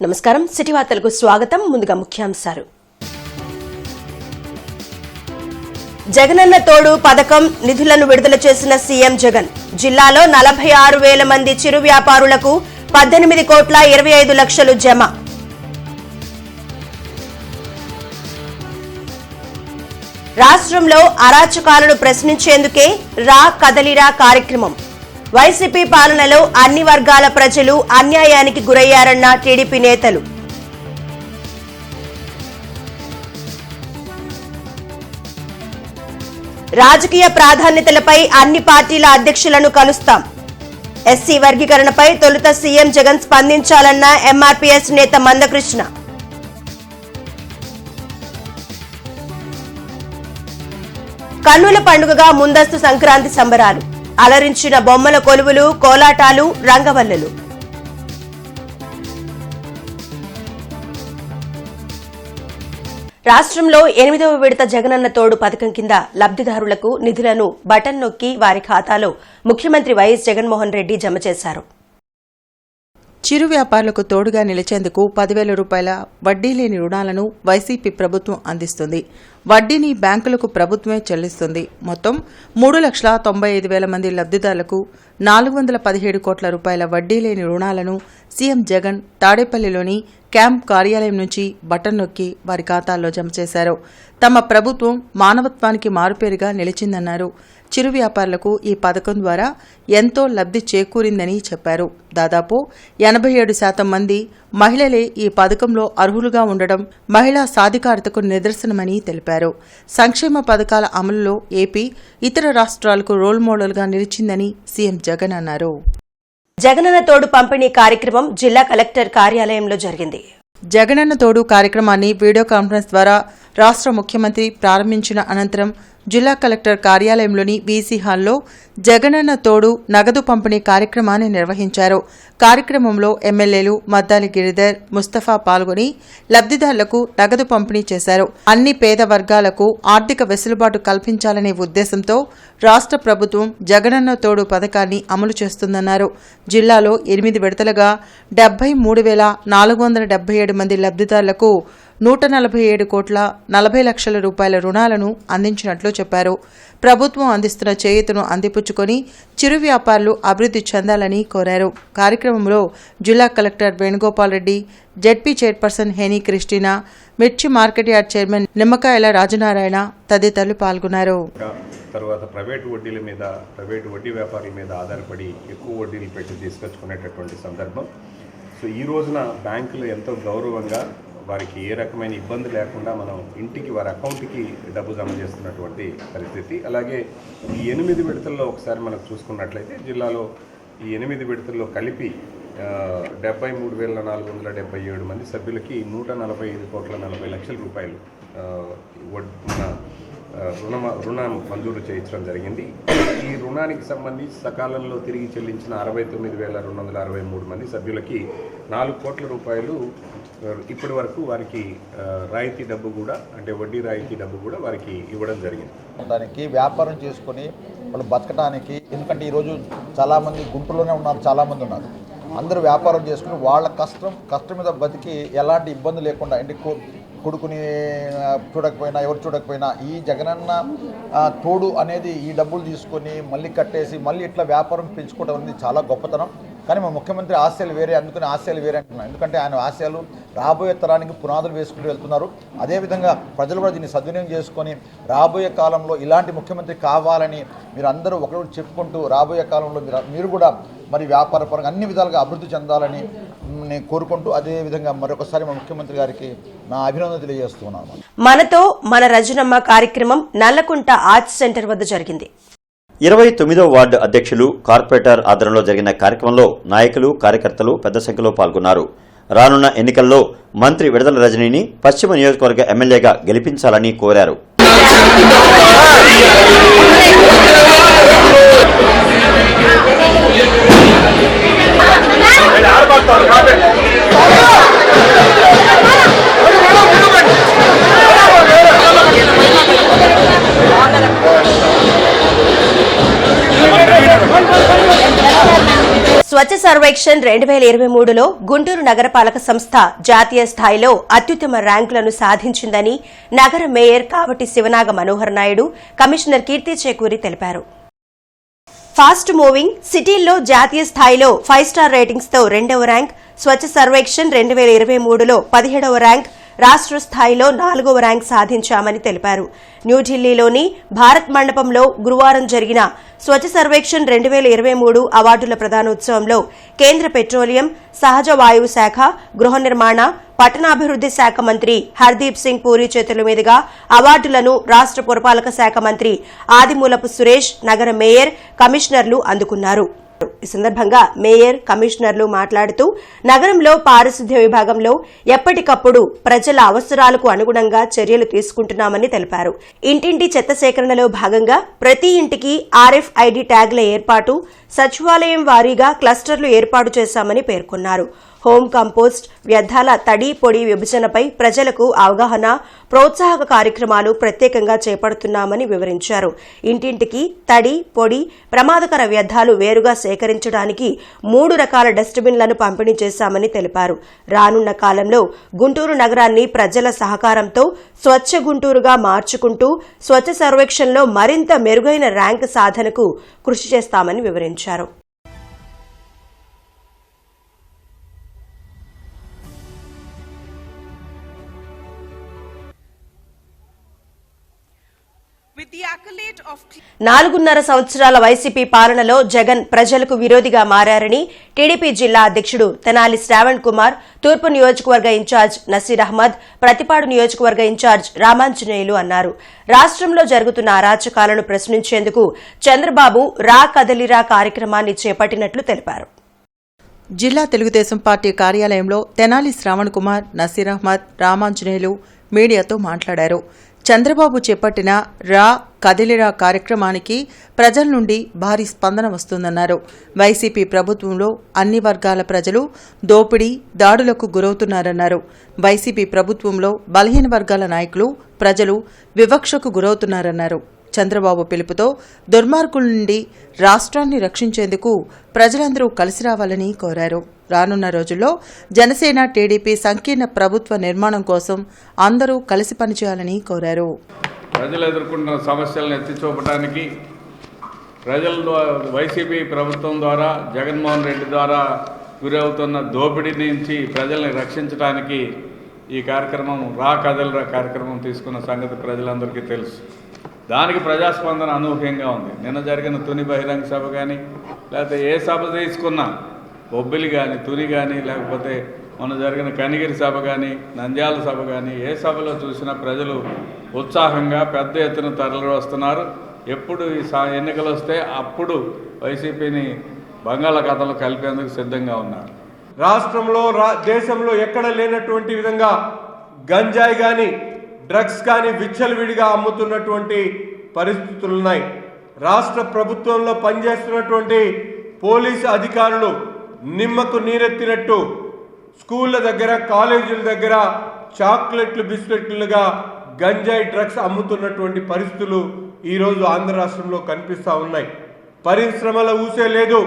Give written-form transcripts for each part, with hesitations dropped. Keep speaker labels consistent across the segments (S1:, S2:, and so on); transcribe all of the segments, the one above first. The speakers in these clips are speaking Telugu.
S1: నమస్కారం సిటీ వార్తలకు స్వాగతం. ముందుగా ముఖ్యాంశాలు. జగనన్న తోడు పథకం నిధులను విడుదల చేసిన సీఎం జగన్. జిల్లాలో 46,000 మంది చిరు వ్యాపారులకు 18,25,00,000 జమ. రాష్ట్రంలో అరాచకాలను ప్రశ్నించేందుకే రా కదలిరా కార్యక్రమం. వైసీపీ పాలనలో అన్ని వర్గాల ప్రజలు అన్యాయానికి గురయ్యారన్న టీడీపీ నేతలు. రాజకీయ ప్రాధాన్యతలపై అన్ని పార్టీల అధ్యక్షులను కలుస్తాం. ఎస్సీ వర్గీకరణపై తొలుత సీఎం జగన్ స్పందించాలన్న ఎంఆర్పీఎస్ నేత మందకృష్ణ. కన్నుల పండుగగా ముందస్తు సంక్రాంతి సంబరాలు. అలరించిన బొమ్మల కొలువులు, కోలాటాలు, రంగవల్లులు. రాష్ట్రంలో 8వ విడత జగనన్న తోడు పథకం కింద లబ్దిదారులకు నిధులను బటన్ నొక్కి వారి ఖాతాలో ముఖ్యమంత్రి వైఎస్ జగన్మోహన్ రెడ్డి జమ చేశారు.
S2: చిరు వ్యాపారులకు తోడుగా నిలిచేందుకు 10,000 రూపాయల వడ్డీ లేని రుణాలను వైసీపీ ప్రభుత్వం అందిస్తుంది. వడ్డీని బ్యాంకులకు ప్రభుత్వమే చెల్లిస్తుంది. మొత్తం 3,95,000 మంది లబ్దిదారులకు 417 కోట్ల రూపాయల వడ్డీ లేని రుణాలను సీఎం జగన్ తాడేపల్లిలోని క్యాంప్ కార్యాలయం నుంచి బటన్ నొక్కి వారి ఖాతాల్లో జమ చేశారు. తమ ప్రభుత్వం మానవత్వానికి మారుపేరుగా నిలిచిందన్నారు. చిరు వ్యాపారులకు ఈ పథకం ద్వారా ఎంతో లబ్ధి చేకూరిందని చెప్పారు. దాదాపు 87% మంది మహిళలే ఈ పథకంలో అర్హులుగా ఉండడం మహిళా సాధికారతకు నిదర్శనమని తెలిపారు. సంక్షేమ పథకాల అమలులో ఏపీ ఇతర రాష్ట్రాలకు రోల్ మోడల్గా నిలిచిందని సీఎం జగన్ అన్నారు.
S1: జగనన్న తోడు పంపిణీ కార్యక్రమం జిల్లా కలెక్టర్ కార్యాలయంలో జరిగింది.
S2: జగనన్న తోడు కార్యక్రమాన్ని వీడియో కాన్ఫరెన్స్ ద్వారా రాష్ట్ర ముఖ్యమంత్రి ప్రారంభించిన అనంతరం జిల్లా కలెక్టర్ కార్యాలయంలోని వీసీ హాల్లో జగనన్న తోడు నగదు పంపిణీ కార్యక్రమాన్ని నిర్వహించారు. కార్యక్రమంలో ఎమ్మెల్యేలు మద్దాలి గిరిధర్, ముస్తఫా పాల్గొని లబ్దిదారులకు నగదు పంపిణీ చేశారు. అన్ని పేద వర్గాలకు ఆర్థిక వెసులుబాటు కల్పించాలనే ఉద్దేశంతో రాష్ట్ర ప్రభుత్వం జగనన్న తోడు పథకాన్ని అమలు చేస్తుందన్నారు. జిల్లాలో 8 విడతలుగా 73,477 మంది లబ్దిదారులకు 147 కోట్ల 40 లక్షల రూపాయల రుణాలను అందించినట్లు చెప్పారు. ప్రభుత్వం అందిస్తున్న చేయూతను అందిపుచ్చుకొని చిరు వ్యాపారులు అభివృద్ధి చెందాలని కోరారు. కార్యక్రమంలో జిల్లా collector Venugopal Reddy, ZP chairperson Heny Christina, మిర్చి మార్కెట్ యార్డ్ చైర్మన్ నిమ్మకాయల రాజనారాయణ తదితరులు పాల్గొన్నారు.
S3: తర్వాత ప్రైవేటు వడ్డీ వ్యాపారుల మీద ఆధారపడి ఎక్కువ వడ్డీలు పెట్టి తీసుకొచ్చుకునేటటువంటి సందర్భం. సో ఈ రోజున బ్యాంకులు ఎంతో గౌరవంగా వారికి ఏ రకమైన ఇబ్బంది లేకుండా మనం ఇంటికి వారి అకౌంట్కి డబ్బు జమ చేస్తున్నటువంటి పరిస్థితి. అలాగే ఈ 8 విడతల్లో ఒకసారి మనం చూసుకున్నట్లయితే జిల్లాలో ఈ 8 విడతల్లో కలిపి 73,477 మంది సభ్యులకి 145 కోట్ల 40 లక్షల రూపాయలు రుణం మంజూరు చేయించడం జరిగింది. ఈ రుణానికి సంబంధించి సకాలంలో తిరిగి చెల్లించిన 69,263 మంది సభ్యులకి 4 కోట్ల రూపాయలు ఇప్పటి వరకు వారికి రాయితీ డబ్బు కూడా, అంటే వడ్డీ రాయితీ డబ్బు కూడా వారికి ఇవ్వడం జరిగింది.
S4: దానికి వ్యాపారం చేసుకొని వాళ్ళు బతకడానికి, ఎందుకంటే ఈరోజు చాలామంది గుంటూరులోనే ఉన్నారు, చాలామంది ఉన్నారు. అందరూ వ్యాపారం చేసుకుని వాళ్ళ కష్టం మీద బతికి ఎలాంటి ఇబ్బంది లేకుండా, అంటే కొడుకుని చూడకపోయినా ఎవరు చూడకపోయినా ఈ జగనన్న తోడు అనేది ఈ డబ్బులు తీసుకొని మళ్ళీ కట్టేసి మళ్ళీ ఇట్లా వ్యాపారం పెంచుకోవడం అనేది చాలా గొప్పతనం. కానీ మా ముఖ్యమంత్రి ఆశయాలు వేరే, అందుకని ఆశయాలు వేరే అంటున్నాను. ఎందుకంటే ఆయన ఆశయాలు రాబోయే తరానికి పునాదులు వేసుకుంటూ వెళ్తున్నారు. అదేవిధంగా ప్రజలు కూడా దీన్ని సద్వినియోగం చేసుకొని రాబోయే కాలంలో ఇలాంటి ముఖ్యమంత్రి కావాలని మీరు అందరూ ఒకరు చెప్పుకుంటూ రాబోయే కాలంలో మీరు కూడా మరి వ్యాపార పరంగా అన్ని విధాలుగా అభివృద్ధి చెందాలని నేను కోరుకుంటూ, అదేవిధంగా మరొకసారి మా ముఖ్యమంత్రి గారికి నా అభినందన తెలియజేస్తున్నాను.
S1: మనతో మన రజనమ్మ కార్యక్రమం నల్లకుంట ఆర్ట్స్ సెంటర్ వద్ద జరిగింది.
S5: 29వ వార్డు అధ్యక్షులు, కార్పొరేటర్ ఆధ్వర్యంలో జరిగిన కార్యక్రమంలో నాయకులు, కార్యకర్తలు పెద్ద సంఖ్యలో పాల్గొన్నారు. రానున్న ఎన్నికల్లో మంత్రి విడదల రజనీని పశ్చిమ నియోజకవర్గ ఎమ్మెల్యేగా గెలిపించాలని కోరారు.
S1: స్వచ్ఛ సర్వేక్షణ్ 2023లో గుంటూరు నగరపాలక సంస్థ జాతీయ స్థాయిలో అత్యుత్తమ ర్యాంకులను సాధించిందని నగర మేయర్ కావటి శివనాగ మనోహర్ నాయుడు, కమిషనర్ కీర్తి చేకూరి తెలిపారు. ఫాస్ట్ మూవింగ్ సిటీల్లో జాతీయ స్థాయిలో 5 స్టార్ రేటింగ్స్ తో 2వ ర్యాంక్, స్వచ్ఛ సర్వేక్షణ్ 2023లో 17వ ర్యాంక్, రాష్ట్ర స్థాయిలో 4వ ర్యాంక్ సాధించామని తెలిపారు. న్యూఢిల్లీలోని భారత్ మండపంలో గురువారం జరిగిన స్వచ్ఛ సర్వేక్షణ్ 2023 అవార్డుల ప్రదానోత్సవంలో కేంద్ర పెట్రోలియం, సహజ వాయువు శాఖ, గృహ నిర్మాణ, పట్టణాభివృద్ది శాఖ మంత్రి హర్దీప్ సింగ్ పూరి చేతుల మీదుగా అవార్డులను రాష్ట్ర పురపాలక శాఖ మంత్రి ఆదిమూలపు సురేష్, నగర మేయర్, కమిషనర్లు అందుకున్నారు. ఈ సందర్భంగా మేయర్, కమిషనర్లు మాట్లాడుతూ నగరంలో పారిశుద్ధ్య విభాగంలో ఎప్పటికప్పుడు ప్రజల అవసరాలకు అనుగుణంగా చర్యలు తీసుకుంటున్నామని తెలిపారు. ఇంటింటి చెత్త సేకరణలో భాగంగా ప్రతి ఇంటికి RFID ట్యాగ్ల ఏర్పాటు, సచివాలయం వారీగా క్లస్టర్లు ఏర్పాటు చేశామని పేర్కొన్నారు. హోం కంపోస్ట్, వ్యర్థాల తడి పొడి విభజనపై ప్రజలకు అవగాహన, ప్రోత్సాహక కార్యక్రమాలు ప్రత్యేకంగా చేపడుతున్నామని వివరించారు. ఇంటింటికి తడి, పొడి, ప్రమాదకర వ్యర్థాలు వేరుగా సేకరించడానికి 3 రకాల డస్ట్బిన్లను పంపిణీ చేశామని తెలిపారు. రానున్న కాలంలో గుంటూరు నగరాన్ని ప్రజల సహకారంతో స్వచ్ఛ గుంటూరుగా మార్చుకుంటూ స్వచ్ఛ సర్వేక్షణలో మరింత మెరుగైన ర్యాంక్ సాధనకు కృషి చేస్తామని వివరించారు.
S6: With the accolade of
S1: 4.5 సంవత్సరాల వైసీపీ పాలనలో జగన్ ప్రజలకు విరోధిగా మారారని టీడీపీ జిల్లా అధ్యక్షుడు తెనాలి శ్రావణ్ కుమార్, తూర్పు నియోజకవర్గ ఇన్ఛార్జ్ నసీర్ అహ్మద్, ప్రతిపాడు నియోజకవర్గ ఇన్ఛార్జ్ రామాంజనేయులు అన్నారు. రాష్ట్రంలో జరుగుతున్న అరాచకాలను ప్రశ్నించేందుకు చంద్రబాబు రా కదలిరా కార్యక్రమాన్ని చేపట్టినట్లు తెలిపారు.
S2: జిల్లా తెలుగుదేశం పార్టీ కార్యాలయంలో తెనాలి శ్రావణ్ కుమార్, నసీర్ అహ్మద్, రామాంజనేయులు మీడియాతో మాట్లాడారు. చంద్రబాబు చేపట్టిన రా కదిలిరా కార్యక్రమానికి ప్రజల నుండి భారీ స్పందన వస్తుందన్నారు. వైసీపీ ప్రభుత్వంలో అన్ని వర్గాల ప్రజలు దోపిడీ, దాడులకు గురవుతున్నారన్నారు. వైసీపీ ప్రభుత్వంలో బలహీన వర్గాల నాయకులు, ప్రజలు వివక్షకు గురవుతున్నారన్నారు. చంద్రబాబు పిలుపుతో దుర్మార్గుల నుండి రాష్ట్రాన్ని రక్షించేందుకు ప్రజలందరూ కలిసి రావాలని కోరారు. రానున్న రోజుల్లో జనసేన, టీడీపీ సంకీర్ణ ప్రభుత్వ నిర్మాణం కోసం అందరూ కలిసి పనిచేయాలని కోరారు.
S7: ప్రజలు ఎదుర్కొంటున్న సమస్యలను ఎత్తి చూపడానికి వైసీపీ ప్రభుత్వం ద్వారా, జగన్మోహన్ రెడ్డి ద్వారా గురవుతున్న దోపిడీ నుంచి ప్రజల్ని రక్షించడానికి ఈ కార్యక్రమం రా కదలరా కార్యక్రమం తీసుకున్న సంగతి ప్రజలందరికీ తెలుసు. దానికి ప్రజాస్పందన అనూహ్యంగా ఉంది. నిన్న జరిగిన తుని బహిరంగ సభ కానీ, లేకపోతే ఏ సభ తీసుకున్నా, బొబ్బిలి కానీ, తుని కానీ, లేకపోతే మొన్న జరిగిన కనిగిరి సభ కానీ, నంద్యాల సభ కానీ, ఏ సభలో చూసినా ప్రజలు ఉత్సాహంగా పెద్ద ఎత్తున తరలి వస్తున్నారు. ఎప్పుడు ఈ ఎన్నికలు వస్తే అప్పుడు వైసీపీని బంగాళాఖాతంలో కలిపేందుకు సిద్ధంగా ఉన్నారు.
S8: రాష్ట్రంలో, దేశంలో ఎక్కడ లేనటువంటి విధంగా గంజాయి కానీ, డ్రగ్స్ కానీ విచ్చలవిడిగా అమ్ముతున్నటువంటి పరిస్థితులున్నాయి. రాష్ట్ర ప్రభుత్వంలో పనిచేస్తున్నటువంటి పోలీసు అధికారులు నిమ్మకు నీరెత్తినట్టు స్కూళ్ళ దగ్గర, కాలేజీల దగ్గర చాక్లెట్లు, బిస్కెట్లుగా గంజాయి, డ్రగ్స్ అమ్ముతున్నటువంటి పరిస్థితులు ఈరోజు ఆంధ్ర రాష్ట్రంలో కనిపిస్తూ ఉన్నాయి. పరిశ్రమల ఊసే లేదు.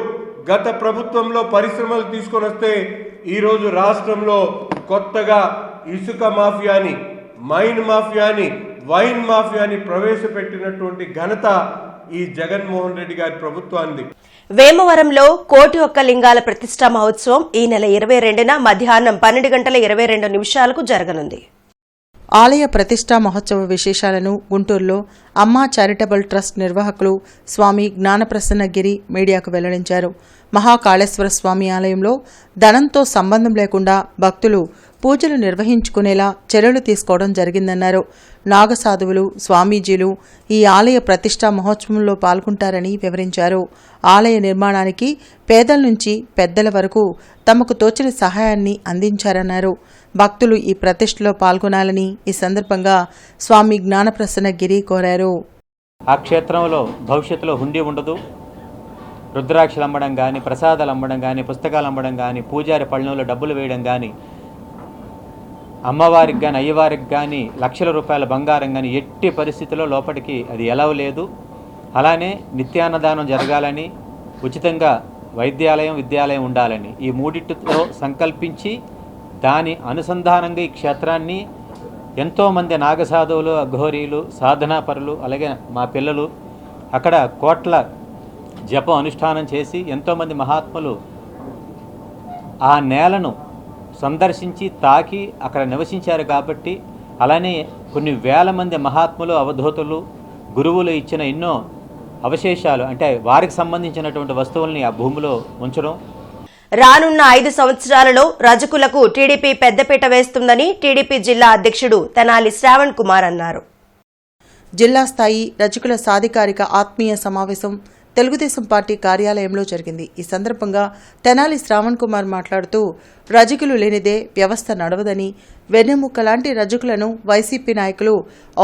S8: గత ప్రభుత్వంలో పరిశ్రమలు తీసుకొని వస్తే ఈరోజు రాష్ట్రంలో కొత్తగా ఇసుక మాఫియాని, మైన్ మాఫియాని, వైన్ మాఫియాని ప్రవేశపెట్టినటువంటి ఘనత ఈ జగన్మోహన్ రెడ్డి గారి ప్రభుత్వానికి.
S1: వేమవరంలో 1,01 లింగాల ప్రతిష్టా మహోత్సవం ఈ నెల 22న మధ్యాహ్నం 12:22 జరగనుంది.
S2: ఆలయ ప్రతిష్టా మహోత్సవ విశేషాలను గుంటూరులో అమ్మా చారిటబుల్ ట్రస్ట్ నిర్వాహకులు స్వామి జ్ఞానప్రసన్నగిరి మీడియాకు వెల్లడించారు. మహాకాళేశ్వర స్వామి ఆలయంలో ధనంతో సంబంధం లేకుండా భక్తులు పూజలు నిర్వహించుకునేలా చర్యలు తీసుకోవడం జరిగిందన్నారు. నాగసాధువులు, స్వామీజీలు ఈ ఆలయ ప్రతిష్టా మహోత్సవంలో పాల్గొంటారని వివరించారు. ఆలయ నిర్మాణానికి పేదల నుంచి పెద్దల వరకు తమకు తోచిన సహాయాన్ని అందించారన్నారు. భక్తులు ఈ ప్రతిష్టలో పాల్గొనాలని ఈ సందర్భంగా స్వామి జ్ఞానప్రసన్నగిరి కోరారు.
S9: ఆ క్షేత్రంలో భవిష్యత్తులో హుండీ ఉండదు. రుద్రాక్షలు అమ్మడం కానీ, ప్రసాదాలు అమ్మడం కానీ, పుస్తకాలు అమ్మడం కానీ, పూజారి పళ్ళెంలో డబ్బులు వేయడం కానీ, అమ్మవారికి కానీ, అయ్యవారికి కానీ లక్షల రూపాయల బంగారం కానీ ఎట్టి పరిస్థితుల్లో లోపలికి అది ఎలవ్ లేదు. అలానే నిత్యాన్నదానం జరగాలని, ఉచితంగా వైద్యాలయం, విద్యాలయం ఉండాలని ఈ మూడింటితో సంకల్పించి దాని అనుసంధానంగా ఈ క్షేత్రాన్ని ఎంతోమంది నాగసాధువులు, అఘోరీలు, సాధనాపరులు, అలాగే మా పిల్లలు అక్కడ కోట్ల జపం అనుష్ఠానం చేసి ఎంతోమంది మహాత్ములు ఆ నేలను సందర్శించి తాకి అక్కడ నివసించారు. కాబట్టి అలానే కొన్ని వేల మంది మహాత్ములు, అవధూతులు, గురువులు ఇచ్చిన ఎన్నో అవశేషాలు అంటే వారికి సంబంధించినటువంటి వస్తువుల్ని ఆ భూమిలో ఉంచడం.
S1: రానున్న 5 సంవత్సరాలలో రజకులకు టీడీపీ పెద్దపీట వేస్తుందని టీడీపీ జిల్లా అధ్యక్షుడు తెనాలి శ్రావణ్ కుమార్ అన్నారు.
S2: జిల్లా స్థాయి రజకుల సాధికారిక ఆత్మీయ సమావేశం తెలుగుదేశం పార్టీ కార్యాలయంలో జరిగింది. ఈ సందర్భంగా తెనాలి శ్రావణ్ కుమార్ మాట్లాడుతూ రజకులు లేనిదే వ్యవస్థ నడవదని, వెన్నెముక్క లాంటి రజకులను వైసీపీ నాయకులు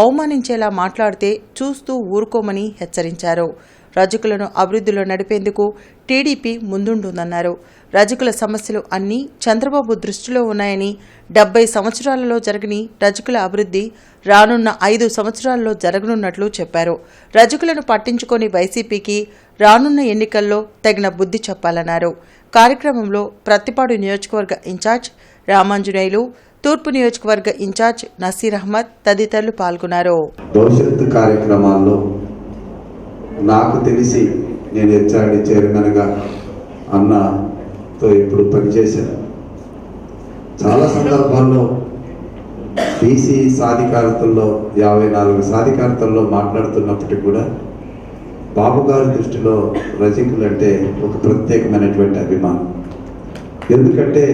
S2: అవమానించేలా మాట్లాడితే చూస్తూ ఊరుకోమని హెచ్చరించారు. రజకులను అభివృద్ధిలో నడిపేందుకు టీడీపీ ముందుంటుందన్నారు. రజకుల సమస్యలు అన్నీ చంద్రబాబు దృష్టిలో ఉన్నాయని, 70 సంవత్సరాలలో జరగని రజకుల అభివృద్ధి రానున్న 5 సంవత్సరాల్లో జరగనున్నట్లు చెప్పారు. రజకులను పట్టించుకొని వైసీపీకి రానున్న ఎన్నికల్లో తగిన బుద్ధి చెప్పాలన్నారు. కార్యక్రమంలో ప్రత్తిపాడు నియోజకవర్గ ఇన్ఛార్జ్ రామాంజనేయులు, తూర్పు నియోజకవర్గ ఇన్ఛార్జ్ నసీర్ అహ్మద్ తదితరులు పాల్గొన్నారు.
S10: భవిష్యత్తు కార్యక్రమాల్లో నాకు తెలిసి నేను హెచ్ఆర్డి చైర్మన్గా అన్నతో ఇప్పుడు పనిచేశాను. చాలా సందర్భాల్లో బీసీ సాధికారతల్లో 54 సాధికారతల్లో మాట్లాడుతున్నప్పటికీ కూడా బాబు గారి దృష్టిలో రజకులంటే ఒక ప్రత్యేకమైనటువంటి అభిమానం. ఎందుకంటే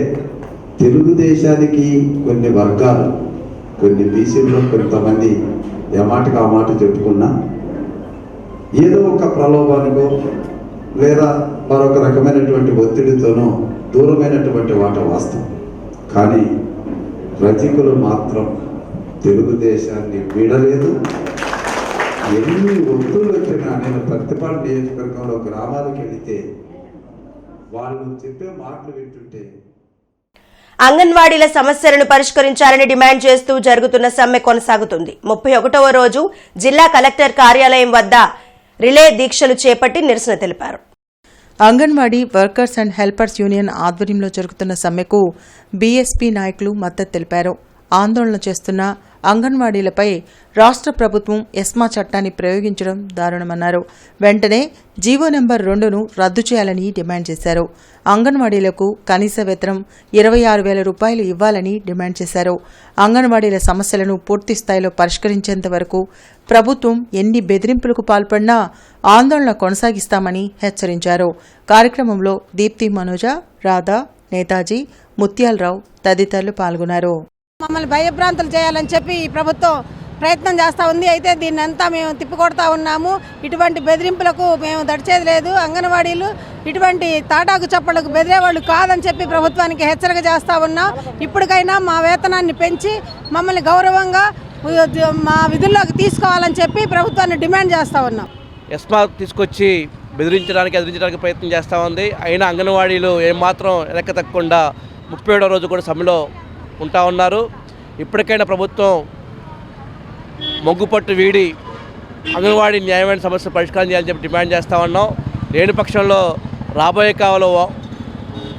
S10: తెలుగుదేశానికి కొన్ని వర్గాలు, కొన్ని బీసీల్లో కొంతమంది ఏమాటకు ఆ మాట చెప్పుకున్నా ఏదో ఒక ప్రలోభానికో లేదా మరొక రకమైనటువంటి ఒత్తిడితోనో దూరమైనటువంటి వాట వాస్తవం. కానీ రజకులు మాత్రం తెలుగుదేశాన్ని వీడలేదు. ఎన్ని ఒత్తులు వచ్చినా నేను ప్రతిపాడు నియోజకవర్గంలో గ్రామాలకు వెళితే వాళ్ళు చెప్పే మాటలు వింటుంటే
S1: అంగన్వాడీల సమస్యలను పరిష్కరించాలని డిమాండ్ చేస్తూ జరుగుతున్న సమ్మె కొనసాగుతుంది. 31వ రోజు జిల్లా కలెక్టర్ కార్యాలయం వద్ద రిలే దీక్షలు చేపట్టి నిరసన తెలిపారు.
S2: Anganwadi workers and helpers union ఆధ్వర్యంలో జరుగుతున్న సమ్మెకు బీఎస్పీ నాయకులు మద్దతు తెలిపారు. ఆందోళన చేస్తున్న అంగన్వాడీలపై రాష్ట్ర ప్రభుత్వం ఎస్మా చట్టాన్ని ప్రయోగించడం దారుణమన్నారు. వెంటనే జీవో నెంబర్ 2ను రద్దు చేయాలని డిమాండ్ చేశారు. అంగన్వాడీలకు కనీస వేతనం 26,000 రూపాయలు ఇవ్వాలని డిమాండ్ చేశారు. అంగన్వాడీల సమస్యలను పూర్తి స్థాయిలో పరిష్కరించేంత వరకు ప్రభుత్వం ఎన్ని బెదిరింపులకు పాల్పడినా ఆందోళన కొనసాగిస్తామని హెచ్చరించారు. కార్యక్రమంలో దీప్తి మనోజ, రాధా, నేతాజీ, ముత్యాలరావు తదితరులు పాల్గొన్నారు.
S11: మమ్మల్ని భయభ్రాంతులు చేయాలని చెప్పి ఈ ప్రభుత్వం ప్రయత్నం చేస్తూ ఉంది. అయితే దీన్ని అంతా మేము తిప్పికొడతా ఉన్నాము. ఇటువంటి బెదిరింపులకు మేము దడిచేది లేదు. అంగన్వాడీలు ఇటువంటి తాటాకు చప్పలకు బెదిరేవాళ్ళు కాదని చెప్పి ప్రభుత్వానికి హెచ్చరిక చేస్తూ ఉన్నాం. ఇప్పటికైనా మా వేతనాన్ని పెంచి మమ్మల్ని గౌరవంగా మా విధుల్లోకి తీసుకోవాలని చెప్పి ప్రభుత్వాన్ని డిమాండ్ చేస్తూ ఉన్నాం.
S12: ఎస్మా తీసుకొచ్చి ఎదిరించడానికి ప్రయత్నం చేస్తూ ఉంది. అయినా అంగన్వాడీలు ఏమాత్రం వెనక్కి తగ్గకుండా 37వ రోజు కూడా సమ్మెలో ఉంటా ఉన్నారు. ఇప్పటికైనా ప్రభుత్వం మొగ్గుపట్టు వీడి అంగన్వాడీ న్యాయమైన సమస్యలు పరిష్కారం చేయాలని చెప్పి డిమాండ్ చేస్తూ ఉన్నాం. లేని పక్షంలో రాబోయే కాలంలో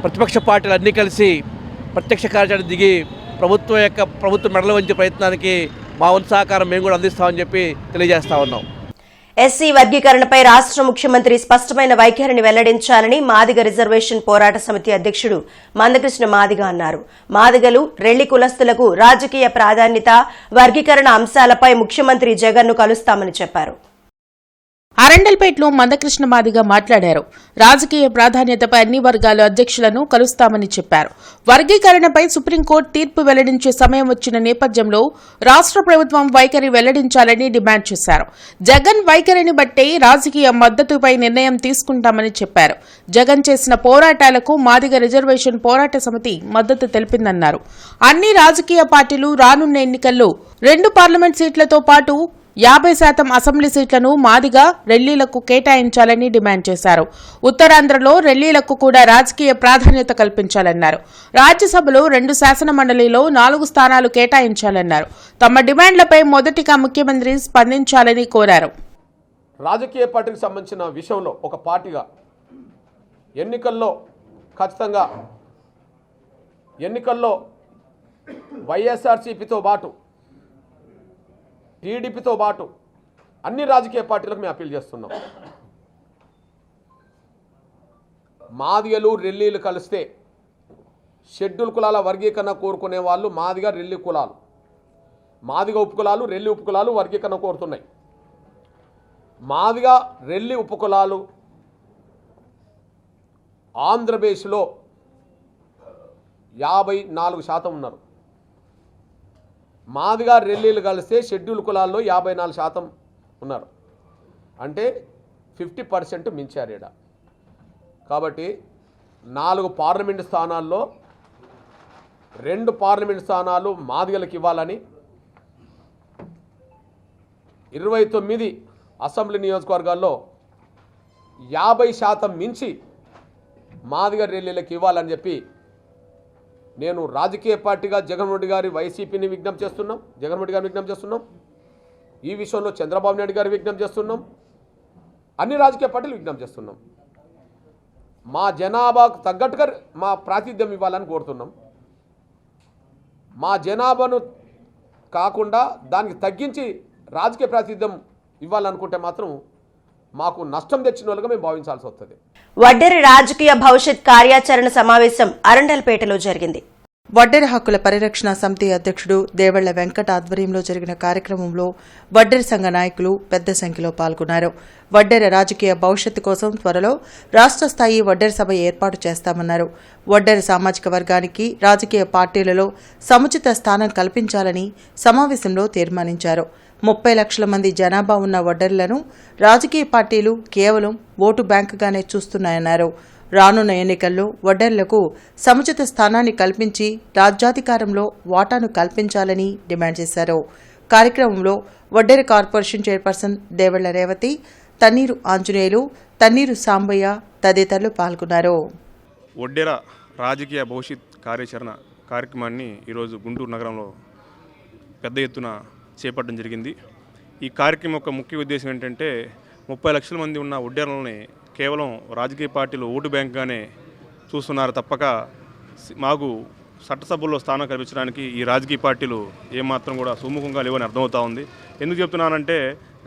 S12: ప్రతిపక్ష పార్టీలు అన్నీ కలిసి ప్రత్యక్ష కార్యాచరణ దిగి ప్రభుత్వం మెడలు వంచే ప్రయత్నానికి మా వంతు సహకారం మేము కూడా అందిస్తామని చెప్పి తెలియజేస్తూ ఉన్నాం.
S1: ఎస్సీ వర్గీకరణపై రాష్ట్ర ముఖ్యమంత్రి స్పష్టమైన వైఖరిని వెల్లడించాలని మాదిగ రిజర్వేషన్ పోరాట సమితి అధ్యక్షుడు మందకృష్ణ మాదిగ అన్నారు. మాదిగలు, రెల్లి కులస్తులకు రాజకీయ ప్రాధాన్యత, వర్గీకరణ అంశాలపై ముఖ్యమంత్రి జగన్ను కలుస్తామని చెప్పారు.
S13: అరండల్పేటలో మందకృష్ణ మాదిగ మాట్లాడారు. రాజకీయ ప్రాధాన్యతపై అన్ని వర్గాల అధ్యక్షులను కలుస్తామని చెప్పారు. వర్గీకరణపై సుప్రీంకోర్టు తీర్పు వెల్లడించే సమయం వచ్చిన నేపథ్యంలో రాష్ట్ర ప్రభుత్వం వైఖరి వెల్లడించాలని డిమాండ్ చేశారు. జగన్ వైఖరిని బట్టే రాజకీయ మద్దతుపై నిర్ణయం తీసుకుంటామని చెప్పారు. జగన్ చేసిన పోరాటాలకు మాదిగ రిజర్వేషన్ పోరాట సమితి మద్దతు తెలిపిందన్నారు. అన్ని రాజకీయ పార్టీలు రానున్న ఎన్నికల్లో 2 పార్లమెంట్ సీట్లతో పాటు 50% అసెంబ్లీ సీట్లను మాదిగ, రెల్లీలకు కేటాయించాలని డిమాండ్ చేశారు. ఉత్తరాంధ్రలో రెల్లీలకు కూడా రాజకీయ ప్రాధాన్యత కల్పించాలన్నారు. రాజ్యసభలో 2 శాసనమండలిలో 4 స్థానాలు కేటాయించాలన్నారు. తమ డిమాండ్లపై మొదటిగా ముఖ్యమంత్రి స్పందించాలని కోరారు.
S8: రాజకీయ పార్టీకి సంబంధించిన విషయంలో ఒక పార్టీగా ఎన్నికల్లో ఖచ్చితంగా వైఎస్ఆర్సీపీతో పాటు టీడీపీతో పాటు అన్ని రాజకీయ పార్టీలకు మేము అప్పీల్ చేస్తున్నాం. మాదిగలు రెల్లీలు కలిస్తే షెడ్యూల్ కులాల వర్గీకరణ కోరుకునే వాళ్ళు మాదిగ రెల్లి కులాలు, మాదిగ ఉపకులాలు రెల్లి ఉపకులాలు వర్గీకరణ కోరుతున్నాయి. మాదిగ రెల్లి ఉపకులాలు ఆంధ్రప్రదేశ్లో 54% ఉన్నారు. మాదిగా రెల్లీలు కలిస్తే షెడ్యూల్ కులాల్లో 54% ఉన్నారు. అంటే 50% మించారు ఈడ. కాబట్టి 4 పార్లమెంటు స్థానాల్లో 2 పార్లమెంటు స్థానాలు మాదిగలకు ఇవ్వాలని, 29 అసెంబ్లీ నియోజకవర్గాల్లో 50% మించి మాదిగ రెల్లీలకు ఇవ్వాలని చెప్పి నేను రాజకీయ పార్టీగా జగన్మోహన్ రెడ్డి గారి వైసీపీని విజ్ఞప్తి చేస్తున్నాం. ఈ విషయంలో చంద్రబాబు నాయుడు గారి విజ్ఞప్తి చేస్తున్నాం. అన్ని రాజకీయ పార్టీలు విజ్ఞప్తి చేస్తున్నాం. మా జనాభాకు తగ్గట్టుగా మా ప్రాతినిధ్యం ఇవ్వాలని కోరుతున్నాం. మా జనాభాను కాకుండా దానికి తగ్గించి రాజకీయ ప్రాతినిధ్యం ఇవ్వాలనుకుంటే మాత్రం మాకు నష్టం తెచ్చిన వాళ్ళుగా మేము భావించాల్సి వస్తుంది.
S1: వడ్డెర రాజకీయ భవిష్యత్ కార్యాచరణ సమావేశం అరండల్పేటలో జరిగింది.
S2: వడ్డెర హక్కుల పరిరక్షణ సమితి అధ్యక్షుడు దేవళ్ల వెంకట ఆధ్వర్యంలో జరిగిన కార్యక్రమంలో వడ్డెర సంఘ నాయకులు పెద్ద సంఖ్యలో పాల్గొన్నారు. వడ్డెర రాజకీయ భవిష్యత్తు కోసం త్వరలో రాష్ట్ర స్థాయి వడ్డెర సభ ఏర్పాటు చేస్తామన్నారు. వడ్డెర సామాజిక వర్గానికి రాజకీయ పార్టీలలో సముచిత స్థానం కల్పించాలని సమావేశంలో తీర్మానించారు. 30 లక్షల మంది జనాభా ఉన్న వడ్డెర్లను రాజకీయ పార్టీలు కేవలం ఓటు బ్యాంకుగానే చూస్తున్నాయన్నారు. రానున్న ఎన్నికల్లో వడ్డెర్లకు సముచిత స్థానాన్ని కల్పించి రాజ్యాధికారంలో వాటాను కల్పించాలని డిమాండ్ చేశారు. కార్యక్రమంలో వడ్డెర కార్పొరేషన్ చైర్పర్సన్ దేవళ్ల రేవతి, తన్నీరు ఆంజనేయులు, తన్నీరు సాంబయ్య తదితరులు పాల్గొన్నారు.
S3: వడ్డెర రాజకీయ భవిష్యత్ కార్యాచరణ కార్యక్రమాన్ని ఈరోజు గుంటూరు నగరంలో పెద్ద ఎత్తున చేపట్టడం జరిగింది. ఈ కార్యక్రమం యొక్క ముఖ్య ఉద్దేశం ఏంటంటే 30 లక్షల మంది ఉన్న వడ్డెరలని కేవలం రాజకీయ పార్టీలు ఓటు బ్యాంక్గానే చూస్తున్నారు తప్పక మాకు చట్టసభల్లో స్థానం కల్పించడానికి ఈ రాజకీయ పార్టీలు ఏమాత్రం కూడా సుముఖంగా లేవని అర్థమవుతా ఉంది. ఎందుకు చెప్తున్నానంటే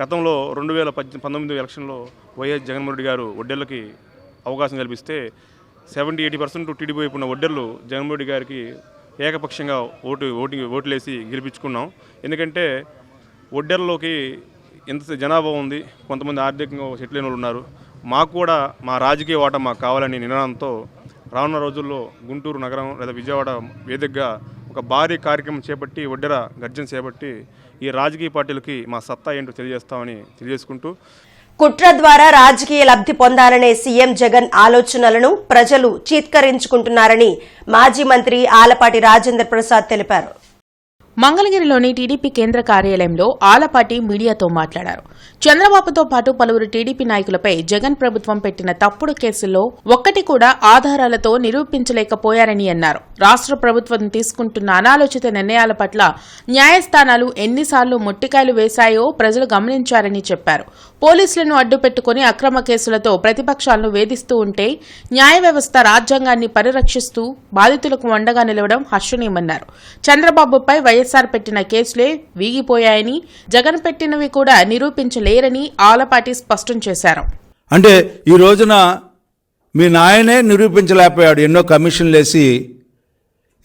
S3: గతంలో 2019 ఎలక్షన్లో వైఎస్ జగన్మోహన్ రెడ్డి గారు వడ్డెర్లకి అవకాశం కల్పిస్తే 70-80% టీడీపీ వైపు ఉన్న వడ్డెర్లు జగన్మోహన్ రెడ్డి గారికి ఏకపక్షంగా ఓట్లేసి గెలిపించుకున్నాం. ఎందుకంటే వడ్డెర్లోకి ఎంత జనాభా ఉంది, కొంతమంది ఆర్థికంగా సెటిల్ అయిన వాళ్ళు ఉన్నారు. మాకు కూడా మా రాజకీయ వాటా మాకు కావాలని నిర్ణయంతో రానున్న రోజుల్లో గుంటూరు నగరం లేదా విజయవాడ వేదికగా ఒక భారీ కార్యక్రమం చేపట్టి వడ్డెర గర్జన చేపట్టి ఈ రాజకీయ పార్టీలకి మా సత్తా ఏంటో తెలియజేస్తామని తెలియజేసుకుంటూ,
S1: కుట్ర ద్వారా రాజకీయ లబ్ధి పొందాలనే సీఎం జగన్ ఆలోచనలను ప్రజలు చీత్కరించుకుంటున్నారని మాజీ మంత్రి ఆలపాటి రాజేంద్ర ప్రసాద్ తెలిపారు.
S13: మంగళగిరిలోని టీడీపీ కేంద్ర కార్యాలయంలో ఆలపాటి మీడియాతో మాట్లాడారు. చంద్రబాబుతో పాటు పలువురు టీడీపీ నాయకులపై జగన్ ప్రభుత్వం పెట్టిన తప్పుడు కేసుల్లో ఒక్కటి కూడా ఆధారాలతో నిరూపించలేకపోయారని అన్నారు. రాష్ట్ర ప్రభుత్వం తీసుకుంటున్న అనాలోచిత నిర్ణయాల పట్ల న్యాయస్థానాలు ఎన్నిసార్లు మొట్టికాయలు వేశాయో ప్రజలు గమనించారని చెప్పారు. పోలీసులను అడ్డుపెట్టుకుని అక్రమ కేసులతో ప్రతిపక్షాలను వేధిస్తూ ఉంటే న్యాయ వ్యవస్థ రాజ్యాంగాన్ని పరిరక్షిస్తూ బాధితులకు అండగా నిలవడం హర్షణీయమన్నారు. చంద్రబాబుపై వైఎస్ఆర్ పెట్టిన కేసులే వీగిపోయాయని, జగన్ పెట్టినవి కూడా నిరూపించలేరని ఆలపాటి స్పష్టం చేశారు.
S14: అంటే ఈ రోజున మీ నాయనే నిరూపించలేకపోయాడు. ఎన్నో కమిషన్లు వేసి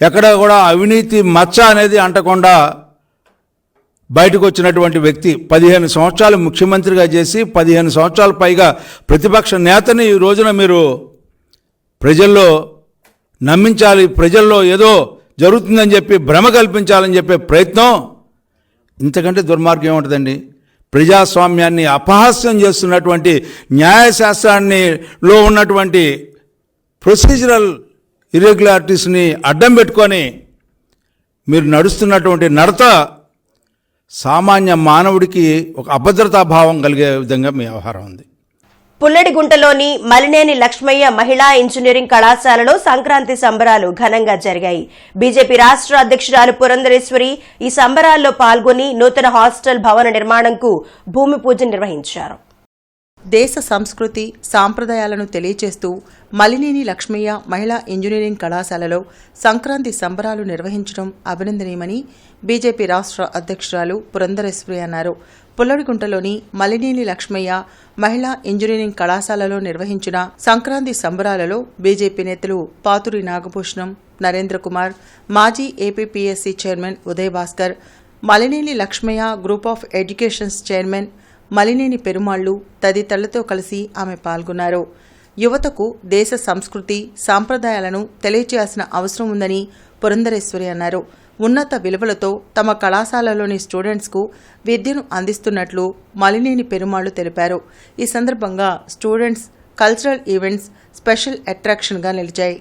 S14: ఎక్కడ కూడా అవినీతి మచ్చ అనేది అంటకుండా బయటకు వచ్చినటువంటి వ్యక్తి 15 సంవత్సరాలు ముఖ్యమంత్రిగా చేసి 15 సంవత్సరాల పైగా ప్రతిపక్ష నేతని ఈ రోజున మీరు ప్రజల్లో నమ్మించాలి, ప్రజల్లో ఏదో జరుగుతుందని చెప్పి భ్రమ కల్పించాలని చెప్పే ప్రయత్నం ఇంతకంటే దుర్మార్గం ఏముంటుందండి? ప్రజాస్వామ్యాన్ని అపహాస్యం చేస్తున్నటువంటి న్యాయశాస్త్రాన్నిలో ఉన్నటువంటి ప్రొసీజరల్ ఇర్రెగ్యులారిటీస్ని అడ్డం పెట్టుకొని మీరు నడుస్తున్నటువంటి నడత సామాన్య మానవుడికి ఒక అభద్రతాభావం కలిగే విధంగా మీ వ్యవహారం ఉంది.
S1: పుల్లడిగుంటలోని మలినేని లక్ష్మయ్య మహిళా ఇంజనీరింగ్ కళాశాలలో సంక్రాంతి సంబరాలు ఘనంగా జరిగాయి. బీజేపీ రాష్ట్ర అధ్యక్షురాలు పురంధరేశ్వరి ఈ సంబరాల్లో పాల్గొని నూతన హాస్టల్ భవన నిర్మాణంకు భూమి పూజ నిర్వహించారు.
S2: దేశ సంస్కృతి సాంప్రదాయాలను తెలియచేస్తూ మలినేని లక్ష్మయ్య మహిళా ఇంజనీరింగ్ కళాశాలలో సంక్రాంతి సంబరాలు నిర్వహించడం అభినందనీయమని బీజేపీ రాష్ట్ర అధ్యక్షురాలు పురంధరేశ్వరి అన్నారు. పుల్లడిగుంటలోని మలినేని లక్ష్మయ్య మహిళా ఇంజనీరింగ్ కళాశాలలో నిర్వహించిన సంక్రాంతి సంబరాలలో బీజేపీ నేతలు పాతురి నాగభూషణం, నరేంద్ర కుమార్, మాజీ APPSC chairman Uday Bhaskar, Malineni Lakshmaiah group of educations chairman Malineni Perumallu తదితరులతో కలిసి ఆమె పాల్గొన్నారు. యువతకు దేశ సంస్కృతి సాంప్రదాయాలను తెలియచేయాల్సిన అవసరం ఉందని పురంధరేశ్వరి అన్నారు. ఉన్నత విలువలతో తమ కళాశాలలోని స్టూడెంట్స్కు విద్యను అందిస్తున్నట్లు మలినేని పెరుమాళ్లు తెలిపారు. ఈ సందర్భంగా స్టూడెంట్స్ కల్చరల్ ఈవెంట్స్ స్పెషల్ అట్రాక్షన్గా నిలిచాయి.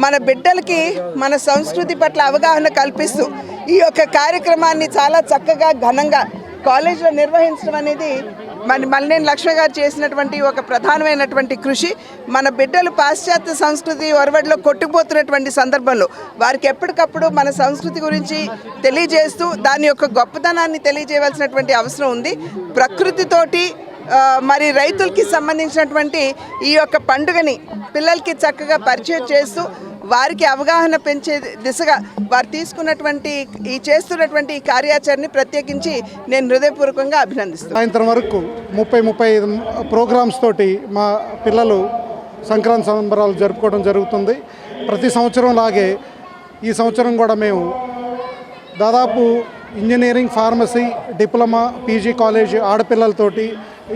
S6: మన బిడ్డలకి మన సంస్కృతి పట్ల అవగాహన కల్పిస్తూ ఈ యొక్క కార్యక్రమాన్ని చాలా చక్కగా ఘనంగా కాలేజీలో నిర్వహించడం అనేది మలినేని లక్ష్మి గారు చేసినటువంటి ఒక ప్రధానమైనటువంటి కృషి. మన బిడ్డలు పాశ్చాత్య సంస్కృతి ఒరవడిలో కొట్టుకుపోతున్నటువంటి సందర్భంలో వారికి ఎప్పటికప్పుడు మన సంస్కృతి గురించి తెలియజేస్తూ దాని యొక్క గొప్పతనాన్ని తెలియజేయవలసినటువంటి అవసరం ఉంది. ప్రకృతితోటి మరి రైతులకి సంబంధించినటువంటి ఈ యొక్క పండుగని పిల్లలకి చక్కగా పరిచయం చేస్తూ వారికి అవగాహన పెంచే దిశగా వారు తీసుకున్నటువంటి చేస్తున్నటువంటి కార్యాచరణని ప్రత్యేకించి నేను హృదయపూర్వకంగా అభినందిస్తున్నాను.
S15: సాయంత్రం వరకు 30-35 ప్రోగ్రామ్స్ తోటి మా పిల్లలు సంక్రాంతి సంబరాలు జరుపుకోవడం జరుగుతుంది. ప్రతి సంవత్సరం లాగే ఈ సంవత్సరం కూడా మేము దాదాపు engineering, pharmacy, diploma, PG college ఆడపిల్లలతోటి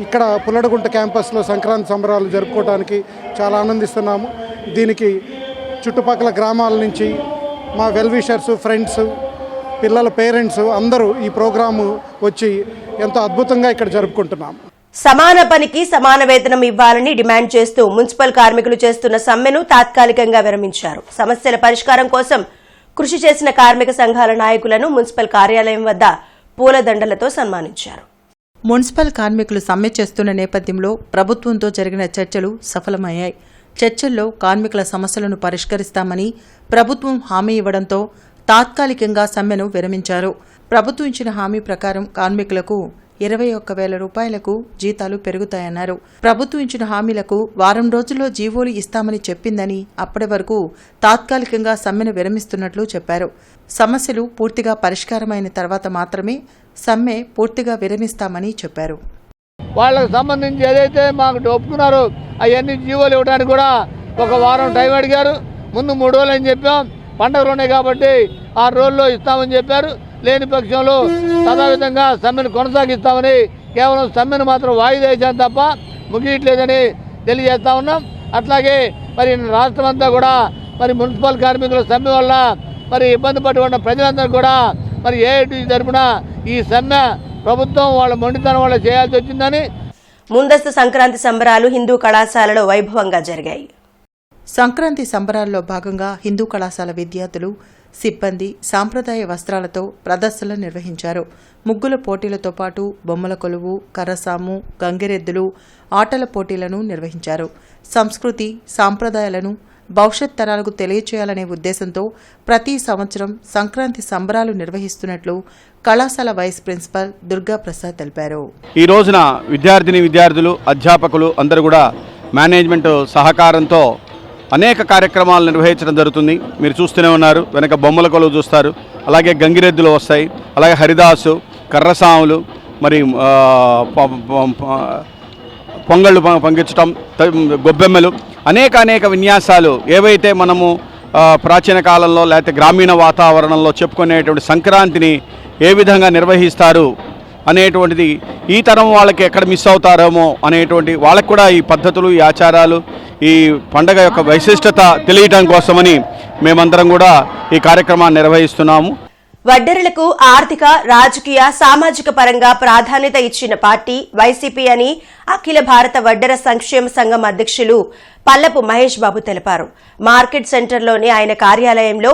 S15: ఇక్కడ పుల్లడిగుంట క్యాంపస్లో సంక్రాంతి సంబరాలు జరుపుకోవడానికి చాలా ఆనందిస్తున్నాము. దీనికి చుట్టుపక్కల గ్రామాల నుంచి మా వెల్ విషర్స్, ఫ్రెండ్స్, పిల్లల పేరెంట్స్ అందరూ ఈ ప్రోగ్రాము వచ్చి ఎంతో అద్భుతంగా ఇక్కడ జరుపుకుంటున్నాం.
S1: సమాన పనికి సమాన వేతనం ఇవ్వాలని డిమాండ్ చేస్తూ మున్సిపల్ కార్మికులు చేస్తున్న సమ్మెను తాత్కాలికంగా విరమించారు. సమస్యల పరిష్కారం కోసం కృషి చేసిన కార్మిక సంఘాల నాయకులను మున్సిపల్ కార్యాలయం వద్ద పూలదండలతో సన్మానించారు.
S2: మున్సిపల్ కార్మికులు సమ్మె చేస్తున్న నేపథ్యంలో ప్రభుత్వంతో జరిగిన చర్చలు సఫలమయ్యాయి. చర్చల్లో కార్మికుల సమస్యలను పరిష్కరిస్తామని ప్రభుత్వం హామీ ఇవ్వడంతో తాత్కాలికంగా సమ్మెను విరమించారు. ప్రభుత్వం ఇచ్చిన హామీ ప్రకారం కార్మికులకు 21,000 రూపాయలకు జీతాలు పెరుగుతాయన్నారు. ప్రభుత్వం ఇచ్చిన హామీలకు వారం రోజుల్లో జీవోలు ఇస్తామని చెప్పిందని అప్పటి వరకు తాత్కాలికంగా సమ్మెను విరమిస్తున్నట్లు చెప్పారు. సమస్యలు పూర్తిగా పరిష్కారమైన తర్వాత మాత్రమే సమ్మె పూర్తిగా విరమిస్తామని చెప్పారు.
S12: వాళ్ళకు సంబంధించి ఏదైతే మాకు ఒప్పుకున్నారో అవన్నీ జీవోలు ఇవ్వడానికి కూడా ఒక వారం టైం అడిగారు. ముందు 3 రోజులు అని చెప్పాం. పండుగలు ఉన్నాయి కాబట్టి 6 రోజుల్లో ఇస్తామని చెప్పారు. లేని పక్షంలో తదావిధంగా సమ్మెను కొనసాగిస్తామని కేవలం సమ్మెను మాత్రం వాయిదా వేసాను తప్ప ముగియట్లేదని తెలియజేస్తా ఉన్నాం. అట్లాగే మరి రాష్ట్రం అంతా కూడా మరి మున్సిపల్ కార్మికుల సమ్మె వల్ల మరి ఇబ్బంది పడి ఉన్న ప్రజలందరూ కూడా మరి ఏఐటీ తరపున ఈ సమ్మె ప్రభుత్వం వాళ్ళ మొండితనం వల్ల చేయాల్సి వచ్చిందని.
S1: ముందస్తు సంక్రాంతి సంబరాలు హిందూ కళాశాలలో వైభవంగా జరిగాయి.
S2: సంక్రాంతి సంబరాల్లో భాగంగా హిందూ కళాశాల విద్యార్థులు, సిబ్బంది సాంప్రదాయ వస్త్రాలతో ప్రదర్శనలు నిర్వహించారు. ముగ్గుల పోటీలతో పాటు బొమ్మల కొలువు, కర్రసాము, గంగిరెద్దులు, ఆటల పోటీలను నిర్వహించారు. సంస్కృతి సాంప్రదాయాలను భవిష్యత్ తరాలకు తెలియచేయాలనే ఉద్దేశంతో ప్రతి సంవత్సరం సంక్రాంతి సంబరాలు నిర్వహిస్తున్నట్లు కళాశాల వైస్ ప్రిన్సిపల్ దుర్గాప్రసాద్ తెలిపారు.
S16: ఈ రోజున విద్యార్థులు, అధ్యాపకులు అందరూ కూడా మేనేజ్మెంట్ సహకారంతో అనేక కార్యక్రమాలు నిర్వహించడం జరుగుతుంది. మీరు చూస్తూనే ఉన్నారు. వెనక బొమ్మల కొలువు చూస్తారు, అలాగే గంగిరెద్దులు వస్తాయి, అలాగే హరిదాసు, కర్రసాములు, మరి పొంగళ్ళు పంగించటం, గొబ్బెమ్మలు, అనేక విన్యాసాలు ఏవైతే మనము ప్రాచీన కాలంలో లేకపోతే గ్రామీణ వాతావరణంలో చెప్పుకునేటువంటి సంక్రాంతిని ఏ విధంగా నిర్వహిస్తారు అనేటువంటిది ఈ తరం వాళ్ళకి ఎక్కడ మిస్ అవుతారేమో అనేటువంటి వాళ్ళకి కూడా ఈ పద్ధతులు, ఈ ఆచారాలు, ఈ పండగ యొక్క వైశిష్టత తెలియటం కోసమని మేమందరం కూడా ఈ కార్యక్రమాన్ని నిర్వహిస్తున్నాము.
S1: వడ్డెరలకు ఆర్థిక, రాజకీయ, సామాజిక పరంగా ప్రాధాన్యత ఇచ్చిన పార్టీ వైసీపీ అని అఖిల భారత వడ్డెర సంక్షేమ సంఘం అధ్యక్షులు పల్లపు మహేష్ బాబు తెలిపారు. మార్కెట్ సెంటర్లోని ఆయన కార్యాలయంలో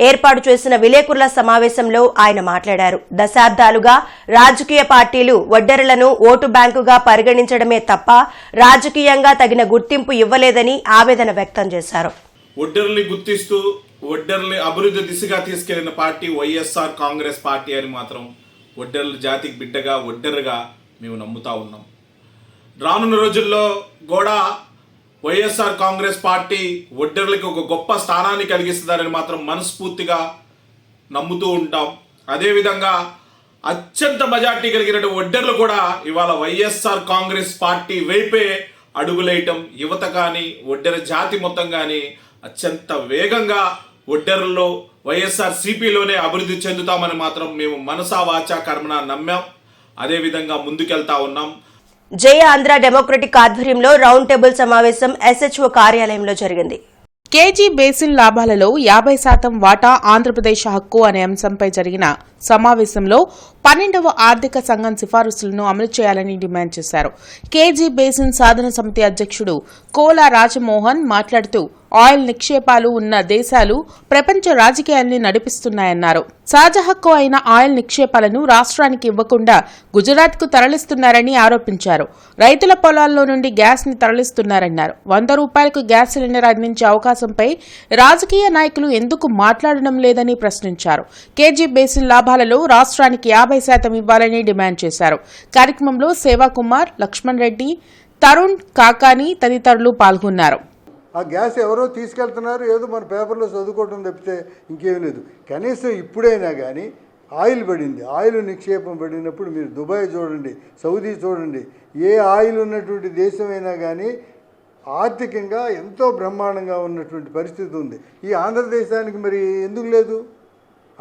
S1: ఏర్పాటు చేసిన విలేకరుల సమావేశంలో ఆయన మాట్లాడారు. దశాబ్దాలుగా రాజకీయ పార్టీలు వడ్డెరలను ఓటు బ్యాంకుగా పరిగణించడమే తప్ప రాజకీయంగా తగిన గుర్తింపు ఇవ్వలేదని ఆవేదన వ్యక్తం చేశారు.
S17: వడ్డెరల్ని గుర్తిస్తూ వడ్డెరల్ని అభివృద్ధి దిశగా తీసుకెళ్లిన పార్టీ వైఎస్ఆర్ కాంగ్రెస్ పార్టీ అని మాత్రం వడ్డెరల జాతికి బిడ్డగా, వడ్డెరగా మేము నమ్ముతా ఉన్నాం. రానున్న రోజుల్లో కూడా వైఎస్ఆర్ కాంగ్రెస్ పార్టీ వడ్డెరలకి ఒక గొప్ప స్థానాన్ని కలిగిస్తుందని మాత్రం మనస్ఫూర్తిగా నమ్ముతూ ఉంటాం. అదేవిధంగా అత్యంత మెజార్టీ కలిగిన వడ్డెరలు కూడా ఇవాళ వైఎస్ఆర్ కాంగ్రెస్ పార్టీ వైపే అడుగులేయటం, యువత కానీ వడ్డెర జాతి మొత్తం కానీ అత్యంత వేగంగా వడ్డెరల్లో వైఎస్ఆర్ సిపిలోనే అభివృద్ధి చెందుతామని మాత్రం మేము మనసా వాచా కర్మన నమ్మాం. అదేవిధంగా ముందుకెళ్తా ఉన్నాం.
S1: జయ ఆంధ్ర డెమోక్రటిక్ ఆధ్వర్యంలో రౌండ్ టేబుల్ సమావేశం ఎస్హెచ్ఓ కార్యాలయంలో జరిగింది.
S13: కేజీ బేసిన్ లాభాలలో 50% వాటా ఆంధ్రప్రదేశ్ హక్కు అనే అంశంపై జరిగిన సమావేశంలో 12వ ఆర్థిక సంఘం సిఫారసులను అమలు చేయాలని డిమాండ్ చేశారు. కేజీ బేసిన్ సాధన సమితి అధ్యక్షుడు కోలా రాజమోహన్ మాట్లాడుతూ ఆయిల్ నిక్షేపాలు ఉన్న దేశాలు ప్రపంచ రాజకీయాల్ని నడిపిస్తున్నాయన్నారు. సహజ హక్కు అయిన ఆయిల్ నిక్షేపాలను రాష్ట్రానికి ఇవ్వకుండా గుజరాత్కు తరలిస్తున్నారని ఆరోపించారు. రైతుల పొలాల్లో నుండి గ్యాస్ ని తరలిస్తున్నారన్నారు. 100 రూపాయలకు గ్యాస్ సిలిండర్ అందించే అవకాశంపై రాజకీయ నాయకులు ఎందుకు మాట్లాడడం లేదని ప్రశ్నించారు. కేజీ బేసిన్ లాభాలలో రాష్ట్రానికి 50% ఇవ్వాలని డిమాండ్ చేశారు. కార్యక్రమంలో సేవాకుమార్, లక్ష్మణ్ రెడ్డి, తరుణ్ కాకాని తదితరులు పాల్గొన్నారు.
S18: ఆ గ్యాస్ ఎవరో తీసుకెళ్తున్నారు, ఏదో మన పేపర్లో చదువుకోవడం తప్పితే ఇంకేం లేదు. కనీసం ఇప్పుడైనా కానీ ఆయిల్ పడింది, ఆయిల్ నిక్షేపం పడినప్పుడు మీరు దుబాయ్ చూడండి, సౌదీ చూడండి, ఏ ఆయిల్ ఉన్నటువంటి దేశమైనా కానీ ఆర్థికంగా ఎంతో బ్రహ్మాండంగా ఉన్నటువంటి పరిస్థితి ఉంది. ఈ ఆంధ్రదేశానికి మరి ఎందుకు లేదు?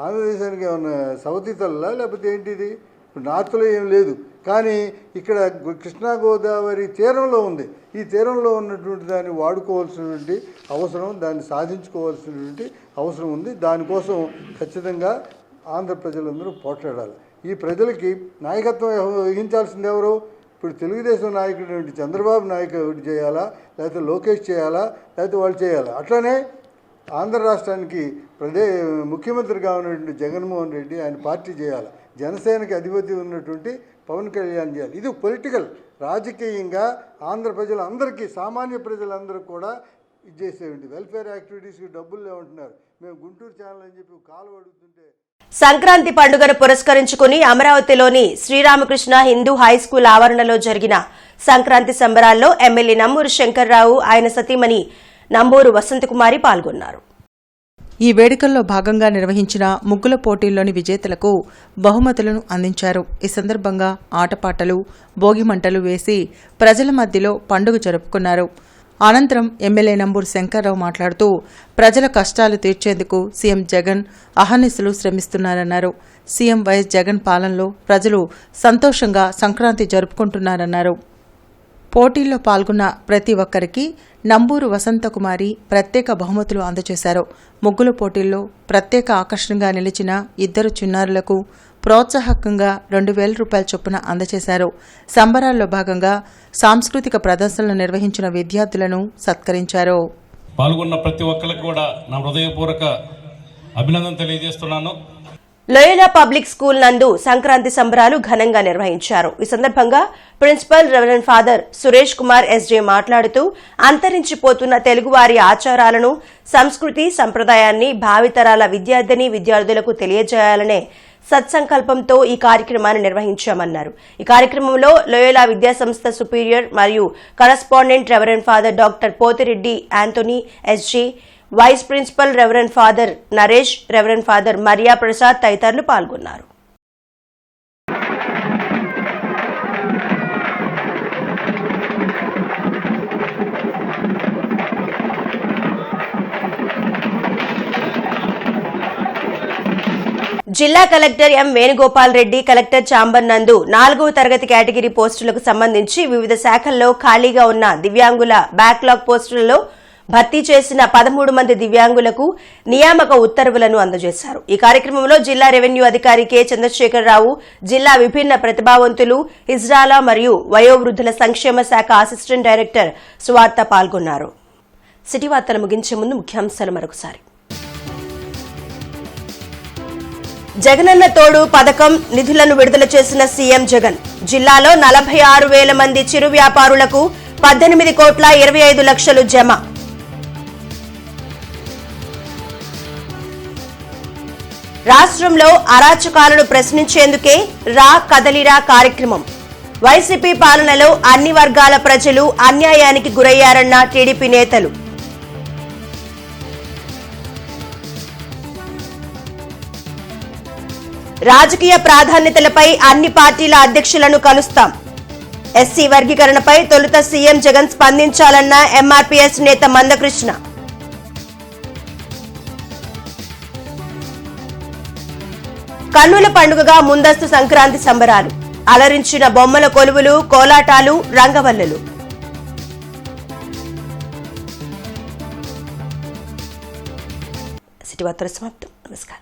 S18: ఆంధ్రదేశానికి ఏమన్నా సౌతీ తల్లా లేకపోతే ఏంటిది? ఇప్పుడు నార్త్లో ఏం లేదు, కానీ ఇక్కడ కృష్ణా గోదావరి తీరంలో ఉంది. ఈ తీరంలో ఉన్నటువంటి దాన్ని వాడుకోవాల్సినటువంటి అవసరం, దాన్ని సాధించుకోవాల్సినటువంటి అవసరం ఉంది. దానికోసం ఖచ్చితంగా ఆంధ్ర ప్రజలందరూ పోట్లాడాలి. ఈ ప్రజలకి నాయకత్వం వహించాల్సింది ఎవరు? ఇప్పుడు తెలుగుదేశం నాయకుడు చంద్రబాబు నాయకుడు చేయాలా, లేకపోతే లోకేష్ చేయాలా, లేకపోతే వాళ్ళు చేయాలా? అట్లనే ఆంధ్ర రాష్ట్రానికి ముఖ్యమంత్రిగా ఉన్నటువంటి జగన్మోహన్ రెడ్డి ఆయన పార్టీ చేయాలి. జనసేనకి అధిపతి ఉన్నటువంటి పవన్ కళ్యాణ్ చేయాలి. ఇది పొలిటికల్, రాజకీయంగా ఆంధ్ర ప్రజలందరికీ, సామాన్య ప్రజలందరూ కూడా ఇది చేసేవండి. వెల్ఫేర్ యాక్టివిటీస్కి డబ్బులు లేవంటున్నారు. మేము గుంటూరు ఛానల్ అని చెప్పి కాలు అడుగుతుంటే
S1: సంక్రాంతి పండుగను పురస్కరించుకుని అమరావతిలోని శ్రీరామకృష్ణ హిందూ హైస్కూల్ ఆవరణలో జరిగిన సంక్రాంతి సంబరాల్లో ఎమ్మెల్యే నంబూరు శంకర్రావు, ఆయన సతీమణి నంబూరు వసంతకుమారి పాల్గొన్నారు.
S2: ఈ వేడుకల్లో భాగంగా నిర్వహించిన ముగ్గుల పోటీల్లోని విజేతలకు బహుమతులను అందించారు. ఈ సందర్భంగా ఆటపాటలు, భోగిమంటలు వేసి ప్రజల మధ్యలో పండుగ జరుపుకున్నారు. అనంతరం ఎమ్మెల్యే నంబూరు శంకర్రావు మాట్లాడుతూ ప్రజల కష్టాలు తీర్చేందుకు సీఎం జగన్ అహర్నిశలు శ్రమిస్తున్నారన్నారు. సీఎం వైఎస్ జగన్ పాలనలో ప్రజలు సంతోషంగా సంక్రాంతి జరుపుకుంటున్నారన్నారు. పోటీల్లో పాల్గొన్న ప్రతి ఒక్కరికి నంబూరు వసంతకుమారి ప్రత్యేక బహుమతులు అందజేశారు. ముగ్గుల పోటీల్లో ప్రత్యేక ఆకర్షణగా నిలిచిన 2 చిన్నారులకు ప్రోత్సాహకంగా 2,000 రూపాయల చొప్పున అందజేశారు. సంబరాల్లో భాగంగా సాంస్కృతిక ప్రదర్శనలు నిర్వహించిన విద్యార్థులను సత్కరించారు.
S19: పాల్గొన్న ప్రతి ఒక్కరికి కూడా నా హృదయపూర్వక అభినందన తెలియజేస్తున్నాను.
S1: లోయలా పబ్లిక్ స్కూల్ నందు సంక్రాంతి సంబరాలు ఘనంగా నిర్వహించారు. ఈ సందర్భంగా principal reverend father Suresh Kumar SJ మాట్లాడుతూ అంతరించిపోతున్న తెలుగువారి ఆచారాలను, సంస్కృతి, సంప్రదాయాన్ని భావితరాల విద్యార్థులకు తెలియజేయాలనే సత్సంకల్పంతో ఈ కార్యక్రమాన్ని నిర్వహించామన్నారు. ఈ కార్యక్రమంలో లోయలా విద్యాసంస్థ సుపీరియర్ మరియు correspondent reverend father doctor Pothireddy Antony SJ, vice principal reverend father Naresh, reverend father Maria Prasad తదితరులు పాల్గొన్నారు. జిల్లా collector M Venugopal Reddy collector chamber నందు 4వ తరగతి కేటగిరీ పోస్టులకు సంబంధించి వివిధ శాఖల్లో ఖాళీగా ఉన్న దివ్యాంగుల బ్యాక్లాగ్ పోస్టులలో భర్తీ చేసిన 13 మంది దివ్యాంగులకు నియామక ఉత్తర్వులను అందజేశారు. ఈ కార్యక్రమంలో జిల్లా రెవెన్యూ అధికారి కె చంద్రశేఖరరావు, జిల్లా విభిన్న ప్రతిభావంతులు, హిజ్రాల మరియు వయోవృద్ధుల సంక్షేమ శాఖ అసిస్టెంట్ డైరెక్టర్ సువార్త పాల్గొన్నారు. సిటీ వార్తలు ముగించే ముందు ముఖ్యాంశాలు మరొకసారి. జగనన్న తోడు పథకం నిధులను విడుదల చేసిన సీఎం జగన్. జిల్లాలో 46,000 మంది చిరు వ్యాపారులకు 18,25 లక్షలు జమ. రాష్ట్రంలో అరాచకాలను ప్రశ్నించేందుకే రా కదలిరా కార్యక్రమం. వైసీపీ పాలనలో అన్ని వర్గాల ప్రజలు అన్యాయానికి గురయ్యారన్న టీడీపీ నేతలు. రాజకీయ ప్రాధాన్యతలపై అన్ని పార్టీల అధ్యక్షులను కలుస్తాం. ఎస్సీ వర్గీకరణపై తొలుత సీఎం జగన్ స్పందించాలన్న ఎంఆర్పీఎస్ నేత మందకృష్ణ. కన్నుల పండుగగా ముందస్తు సంక్రాంతి సంబరాలు. అలరించిన బొమ్మల కొలువులు, కోలాటాలు, రంగవల్లులు. సిటీ వార్తలు సమాప్తం. నమస్కారం.